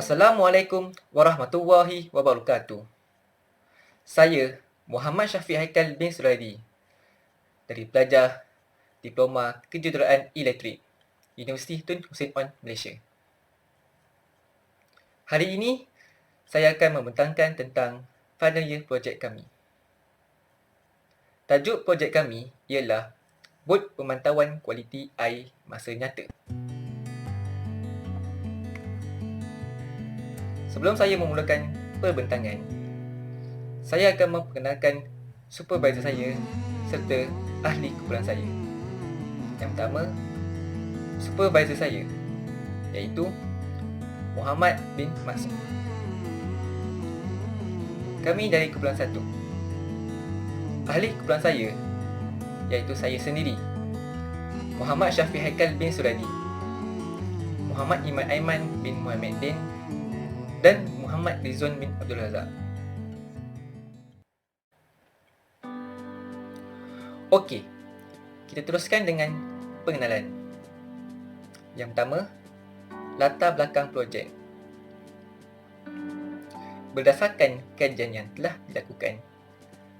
Assalamualaikum warahmatullahi wabarakatuh. Saya Muhammad Syafiq Haikal bin Suraidi dari pelajar Diploma Kejuruteraan Elektrik Universiti Tun Hussein On, Malaysia. Hari ini saya akan membentangkan tentang final year projek kami. Tajuk projek kami ialah Bot Pemantauan Kualiti Air Masa Nyata. Sebelum saya memulakan perbentangan, saya akan memperkenalkan supervisor saya serta ahli kumpulan saya. Yang pertama, supervisor saya iaitu Muhammad bin Masud. Kami dari kumpulan 1. Ahli kumpulan saya iaitu saya sendiri, Muhammad Syafiq Haikal bin Suradi, Muhammad Iman Aiman bin Muhammad Din dan Muhammad Rizwan bin Abdul Razak. Okey, kita teruskan dengan pengenalan. Yang pertama, latar belakang projek. Berdasarkan kajian yang telah dilakukan,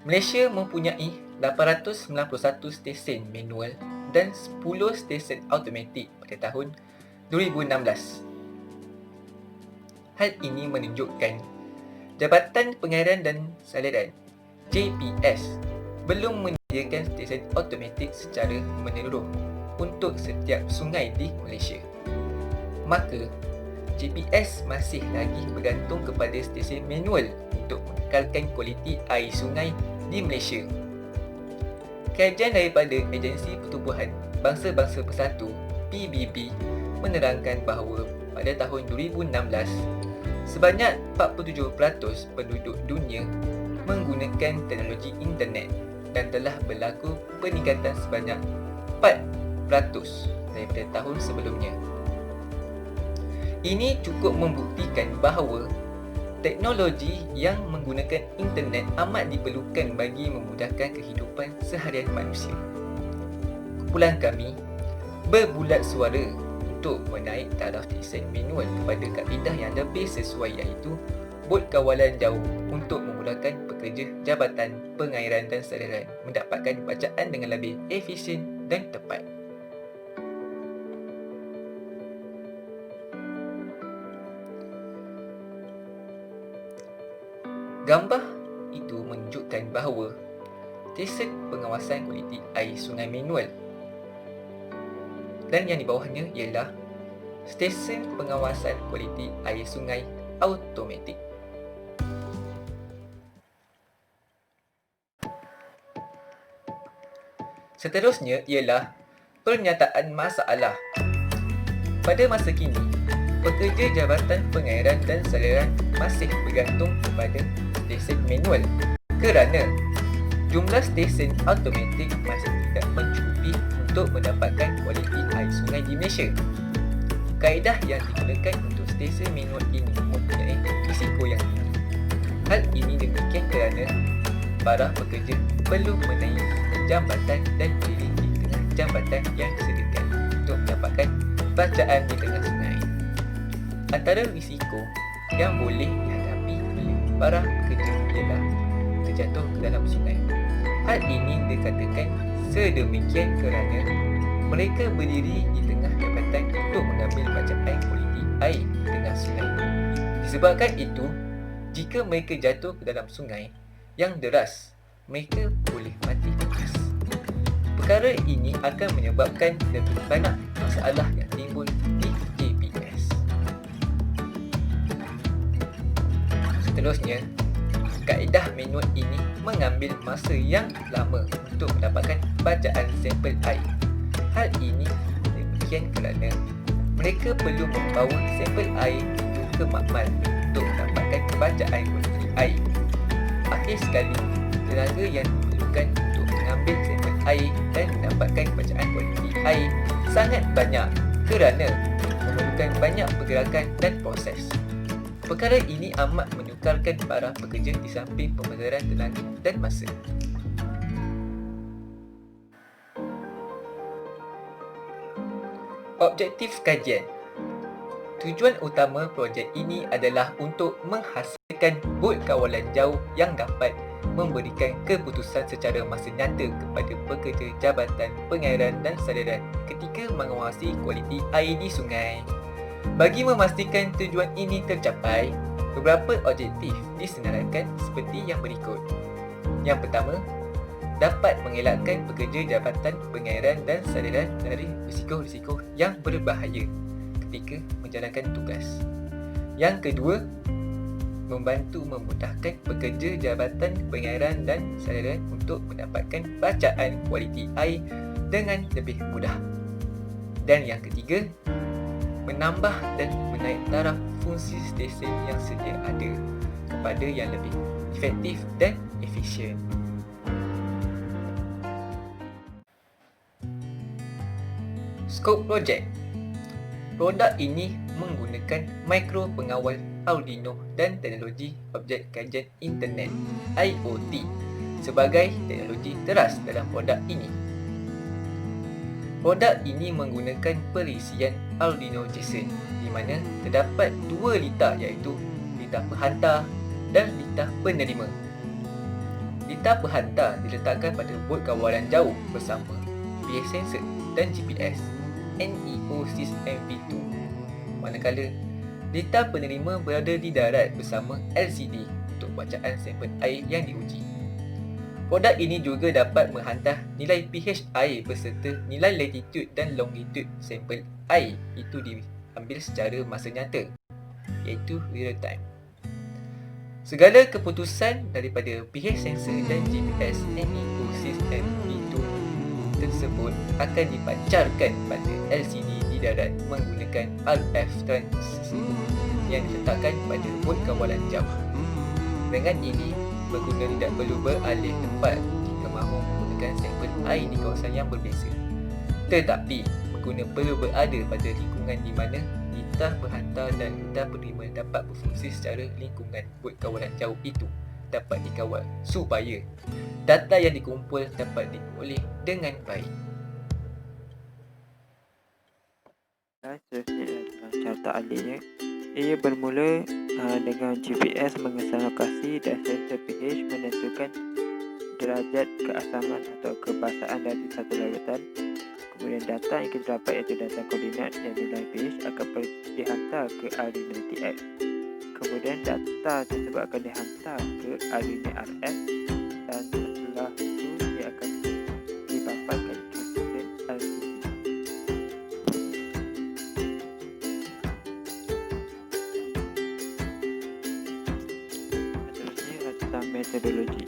Malaysia mempunyai 891 stesen manual dan 10 stesen automatik pada tahun 2016. Hal ini menunjukkan Jabatan Pengairan dan Saliran JPS belum menyediakan stesen automatik secara menyeluruh untuk setiap sungai di Malaysia. Maka, JPS masih lagi bergantung kepada stesen manual untuk mengekalkan kualiti air sungai di Malaysia. Kajian daripada Agensi Pertubuhan Bangsa-Bangsa Bersatu PBB menerangkan bahawa pada tahun 2016, sebanyak 47% penduduk dunia menggunakan teknologi internet dan telah berlaku peningkatan sebanyak 4% daripada tahun sebelumnya. Ini cukup membuktikan bahawa teknologi yang menggunakan internet amat diperlukan bagi memudahkan kehidupan seharian manusia. Kumpulan kami berbulat suara untuk menaik taraf stesen manual kepada kaedah yang lebih sesuai, iaitu bot kawalan jauh untuk memudahkan pekerja Jabatan Pengairan dan Saliran mendapatkan bacaan dengan lebih efisien dan tepat. Gambar itu menunjukkan bahawa stesen pengawasan kualiti air sungai manual, dan yang di bawahnya ialah stesen pengawasan kualiti air sungai automatik. Seterusnya ialah pernyataan masalah. Pada masa kini, pekerja Jabatan Pengairan dan Saliran masih bergantung kepada stesen manual kerana jumlah stesen automatik masih tidak mencukupi untuk mendapatkan kualiti air sungai di Malaysia. Kaedah yang digunakan untuk stesen manual ini mempunyai risiko yang tinggi. Hal ini demikian kerana para pekerja perlu menaiki jambatan dan berdiri di tengah jambatan yang disediakan untuk mendapatkan bacaan di tengah sungai. Antara risiko yang boleh dihadapi oleh para pekerja ialah terjatuh ke dalam sungai. Hal ini dikatakan sedemikian kerana mereka berdiri di tengah jambatan untuk mengambil bacaan kualiti air di tengah sungai. Disebabkan itu, jika mereka jatuh ke dalam sungai yang deras, mereka boleh mati lepas. Perkara ini akan menyebabkan lebih banyak masalah yang timbul di JPS. Seterusnya, kaedah manual ini mengambil masa yang lama untuk mendapatkan bacaan sampel air. Hal ini demikian kerana mereka perlu membawa sampel air itu ke makmal untuk mendapatkan bacaan kualiti air. Akhir sekali, tenaga yang diperlukan untuk mengambil sampel air dan mendapatkan bacaan kualiti air sangat banyak kerana memerlukan banyak pergerakan dan proses. Perkara ini amat menyukarkan para pekerja di samping pembesaran tenaga dan masa. Objektif kajian. Tujuan utama projek ini adalah untuk menghasilkan bot kawalan jauh yang dapat memberikan keputusan secara masa nyata kepada pekerja Jabatan Pengairan dan Saliran ketika mengawasi kualiti air di sungai. Bagi memastikan tujuan ini tercapai, beberapa objektif disenaraikan seperti yang berikut. Yang pertama, dapat mengelakkan pekerja Jabatan Pengairan dan Saliran dari risiko-risiko yang berbahaya ketika menjalankan tugas. Yang kedua, membantu memudahkan pekerja Jabatan Pengairan dan Saliran untuk mendapatkan bacaan kualiti air dengan lebih mudah. Dan yang ketiga, menambah dan menaik taraf fungsi stesen yang sedia ada kepada yang lebih efektif dan efisien. Skop projek. Produk ini menggunakan mikro pengawal Arduino dan teknologi objek kajian internet IoT sebagai teknologi teras dalam produk ini. Produk ini menggunakan perisian Arduino JSON di mana terdapat dua litar iaitu litar penghantar dan litar penerima. Litar penghantar diletakkan pada bot kawalan jauh bersama pH sensor dan GPS NEO SysMV2, manakala litar penerima berada di darat bersama LCD untuk bacaan sampel air yang diuji. Produk ini juga dapat menghantar nilai pH air beserta nilai latitude dan longitude sampel air itu diambil secara masa nyata, iaitu real time. Segala keputusan daripada pH sensor dan GPS NEO SysMV2 tersebut akan dipancarkan pada LCD di darat menggunakan RF transceiver yang diletakkan pada bot kawalan jauh. Dengan ini, pengguna tidak perlu beralih tempat jika mahu menggunakan sampel air di kawasan yang berbeza. Tetapi, pengguna perlu berada pada lingkungan di mana litar penghantar dan litar penerima dapat berfungsi secara lingkungan bot kawalan jauh itu dapat dikawal supaya data yang dikumpul dapat diperoleh dengan baik. Seterusnya adalah carta alihnya. Ia bermula dengan GPS mengesan lokasi dan sensor pH menentukan derajat keasaman atau kebasaan dari satu larutan. Kemudian data yang kita dapat iaitu data koordinat yang nilai pH akan dihantar ke Arduino TX. Kemudian data tersebut akan dihantar ke Arduino RF dan setelah itu dia akan dipaparkan ke sensor LCD. Seterusnya tentang metodologi.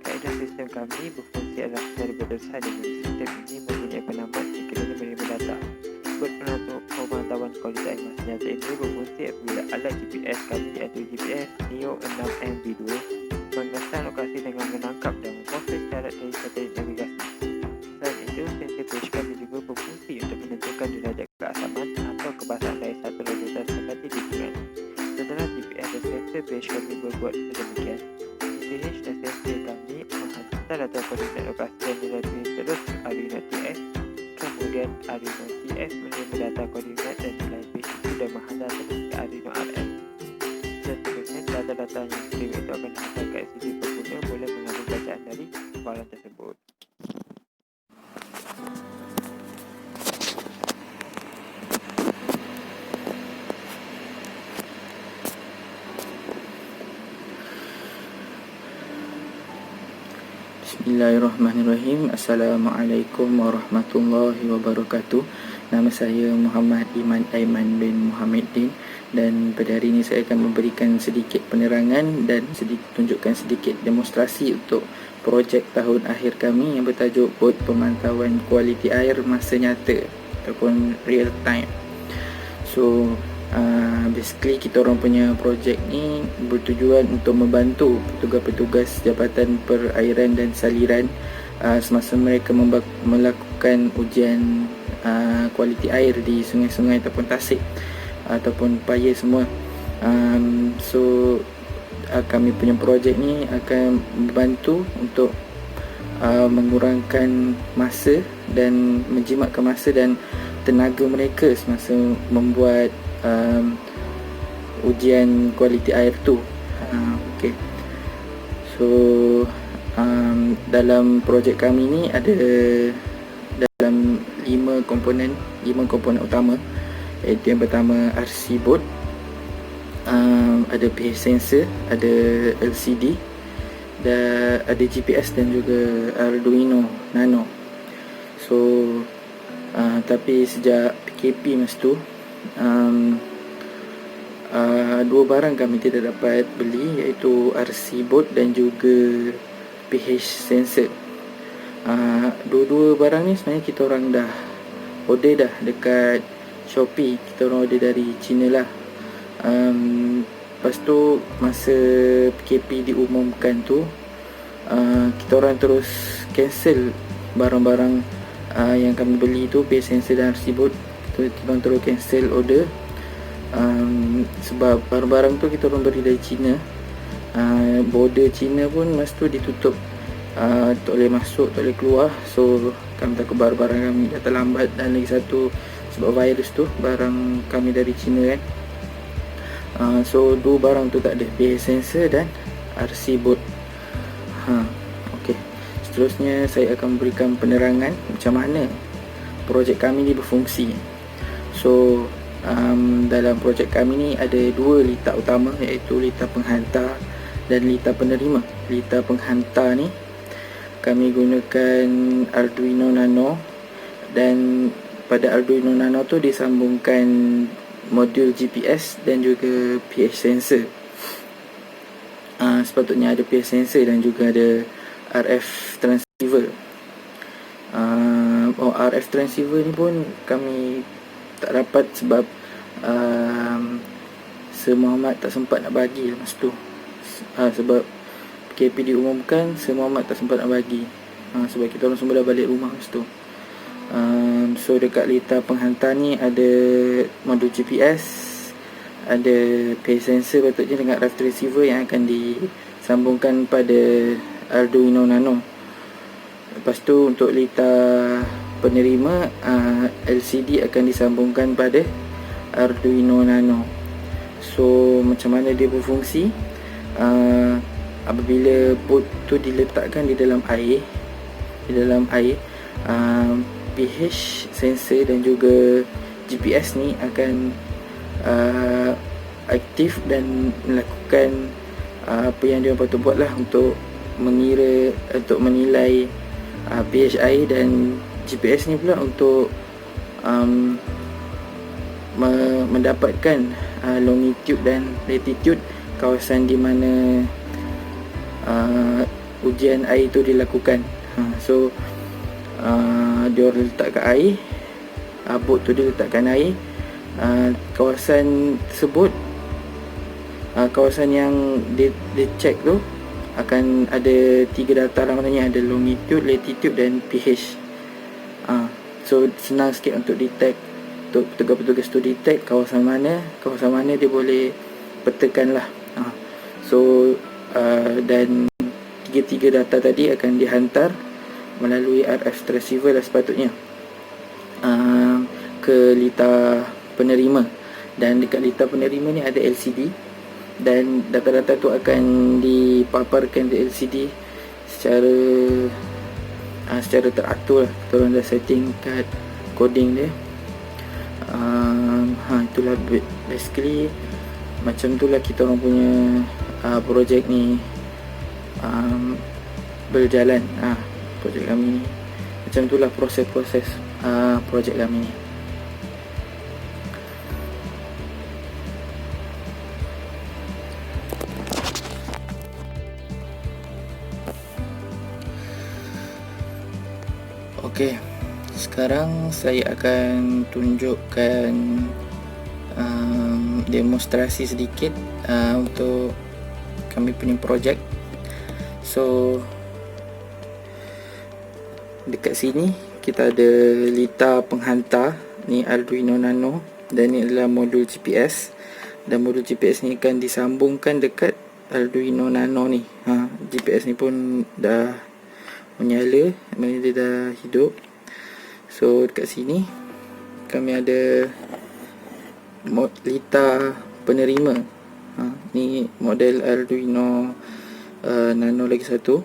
Kaedah sistem kami berfungsi adalah secara berdasar dengan sistem ini mempunyai penambat sekiranya menerima data. Buat pemantauan kualiti air masa nyata ini berfungsi apabila alat GPS kami iaitu GPS Neo 6MV2 mengesan lokasi dengan menangkap dan memproses syarat dari satelit navigasi. Selain itu, sensor pH kami juga berfungsi untuk menentukan derajat keasaman atau kebasaan dari satu larutan seperti di sungai. Setelah GPS dan sensor pH kami berbuat sedemikian, pH dan sensor kami menghantar data koordinat lokasi dan nilai pH terus ke Arduino TX. Kemudian Arduino TX menerima data koordinat dan nilai pH itu dan menghantar terus ke Arduino RF. Seterusnya, data-data yang diterima itu akan dihantar ke LCD pengguna boleh mengambil bacaan dari kawalan tersebut. Bismillahirrahmanirrahim. Assalamualaikum warahmatullahi wabarakatuh. Nama saya Muhammad Iman Aiman bin Muhammadin dan pada hari ini saya akan memberikan sedikit penerangan dan tunjukkan sedikit demonstrasi untuk projek tahun akhir kami yang bertajuk Bot Pemantauan Kualiti Air Masa Nyata ataupun Real Time. So basically kita orang punya projek ni bertujuan untuk membantu petugas-petugas Jabatan Perairan dan Saliran semasa mereka melakukan ujian kualiti air di sungai-sungai ataupun tasik ataupun paya semua. Kami punya projek ni akan membantu untuk mengurangkan masa dan menjimatkan masa dan tenaga mereka semasa membuat ujian kualiti air tu. Okay. So dalam projek kami ni ada dalam 5 komponen utama, iaitu yang pertama RC board, ada pH sensor, ada LCD, dan ada GPS dan juga Arduino Nano. So tapi sejak PKP masa tu, dua barang kami tidak dapat beli, iaitu RC board dan juga pH sensor. Dua-dua barang ni sebenarnya kita orang dah order dah dekat Shopee. Kita orang order dari China lah. Lepas tu masa PKP diumumkan tu, kita orang terus cancel barang-barang yang kami beli tu, pH sensor dan RC board. Kita orang terus cancel order, sebab barang-barang tu kita orang beli dari China. Border China pun masa tu ditutup, tak boleh masuk, tak boleh keluar. So kami takut barang-barang kami dah terlambat, dan lagi satu sebab virus tu, barang kami dari China kan. So dua barang tu tak ada, pH sensor dan RC board. Okay. Seterusnya saya akan berikan penerangan macam mana projek kami ni berfungsi. So dalam projek kami ni ada dua litar utama, iaitu litar penghantar dan litar penerima. Litar penghantar ni kami gunakan Arduino Nano, dan pada Arduino Nano tu disambungkan modul GPS dan juga pH sensor. Sepatutnya ada pH sensor dan juga ada RF transceiver. RF transceiver ni pun kami tak dapat sebab Sir Muhammad tak sempat nak bagi masa tu. Sebab PKP diumumkan, Sir Muhammad tak sempat nak bagi, sebab kita orang semua dah balik rumah masa tu. So dekat litar penghantar ni ada modul GPS, ada pH sensor patutnya dengan RF transceiver yang akan disambungkan pada Arduino Nano. Lepas tu untuk litar penerima, LCD akan disambungkan pada Arduino Nano. So macam mana dia berfungsi? Apabila board tu diletakkan di dalam air, pH sensor dan juga GPS ni akan aktif dan melakukan apa yang dia patut buat lah, untuk menilai pH air, dan GPS ni pula untuk mendapatkan longitude dan latitude kawasan di mana ujian air tu dilakukan. So dia letak kat air, board tu dia letakkan air, kawasan tersebut, kawasan yang dia check tu akan ada 3 data lah, maknanya ada longitude, latitude dan pH. So senang sikit untuk detect, untuk petugas-petugas tu detect kawasan mana dia boleh petakan lah. So dan tiga data tadi akan dihantar melalui RF transceiver lah sepatutnya ke litar penerima. Dan dekat litar penerima ni ada LCD, dan data-data tu akan dipaparkan di LCD secara teratur lah. Kita orang dah setting kat coding dia. Itulah basically macam tu lah kita orang punya projek ni berjalan. Projek kami ni macam tu lah proses-proses projek kami ni. Okey, sekarang saya akan tunjukkan demonstrasi sedikit untuk kami punya projek. So dekat sini kita ada litar penghantar ni, Arduino Nano, dan ni adalah modul GPS, dan modul GPS ni akan disambungkan dekat Arduino Nano ni. GPS ni pun dah menyala, maknanya dia dah hidup. So dekat sini kami ada Lita penerima. Ni model Arduino Nano lagi satu.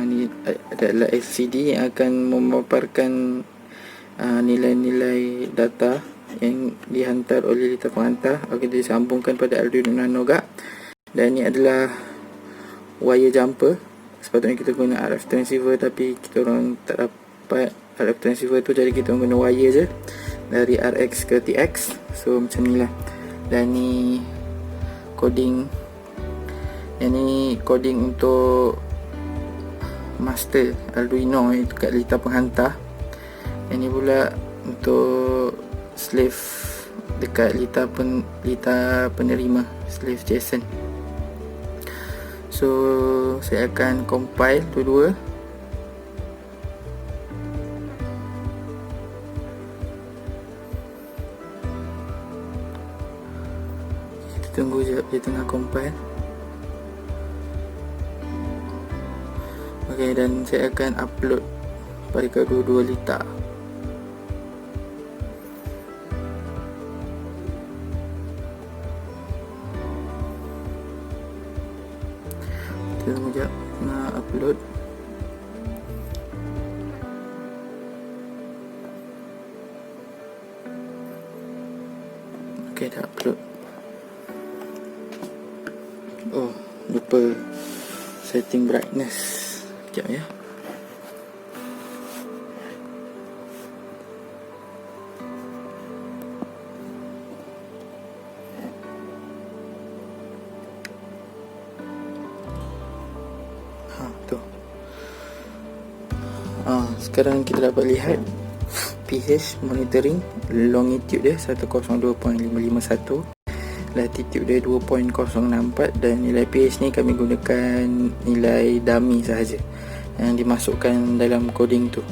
Ni adalah LCD yang akan memaparkan nilai-nilai data yang dihantar oleh lita penghantar akan disambungkan pada Arduino Nano gak. Dan ni adalah wire jumper. Sepatutnya kita guna RF transceiver, tapi kita orang tak dapat RF transceiver tu, jadi kita guna wire je dari RX ke TX. So macam ni lah. Dan ni coding. Yang ni coding untuk master Arduino itu kat lita penghantar. Yang ni pula untuk slave dekat lita penerima, slave JSON. So saya akan compile dua-dua. Kita tunggu je dia tengah compile. Okay, dan saya akan upload pada kedua-dua lita. Tunggu sekejap nak upload. Ok, dah upload. Oh, lupa setting brightness. Sekejap ya. Tu. Sekarang kita dapat lihat pH monitoring, longitude dia 102.551, latitude dia 2.064, dan nilai pH ni kami gunakan nilai dummy sahaja yang dimasukkan dalam coding tu.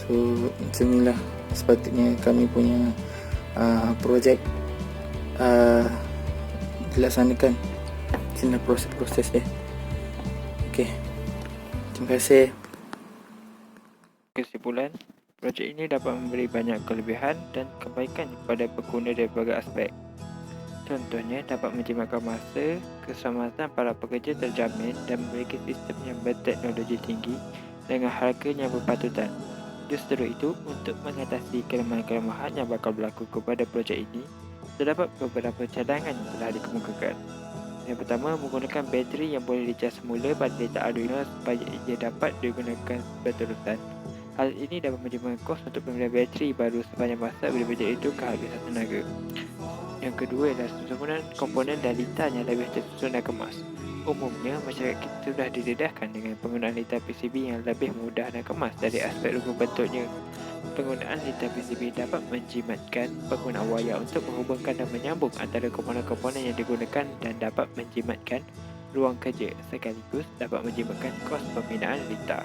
So macam inilah sepatutnya kami punya projek dilaksanakan. Sini proses-proses dia. Okey. Terima kasih. Kesimpulan, projek ini dapat memberi banyak kelebihan dan kebaikan kepada pengguna dari berbagai aspek. Contohnya, dapat menjimatkan masa, keselamatan para pekerja terjamin dan memiliki sistem yang berteknologi tinggi dengan harga yang berpatutan. Justru itu, untuk mengatasi kelemahan-kelemahan yang bakal berlaku kepada projek ini, terdapat beberapa cadangan yang telah dikemukakan. Yang pertama, menggunakan bateri yang boleh dicas semula pada lita Arduino supaya ia dapat digunakan berterusan. Hal ini dapat menjimatkan kos untuk pembelian bateri baru sepanjang masa bila bateri itu kehabisan tenaga. Yang kedua adalah susunan komponen dan lita yang lebih tersusun dan kemas. Umumnya, masyarakat kita sudah didedahkan dengan penggunaan lita PCB yang lebih mudah dan kemas dari aspek rupa bentuknya. Penggunaan lita PCB dapat menjimatkan penggunaan wayar untuk menghubungkan dan menyambung antara komponen-komponen yang digunakan dan dapat menjimatkan ruang kerja sekaligus dapat menjimatkan kos pembinaan lita.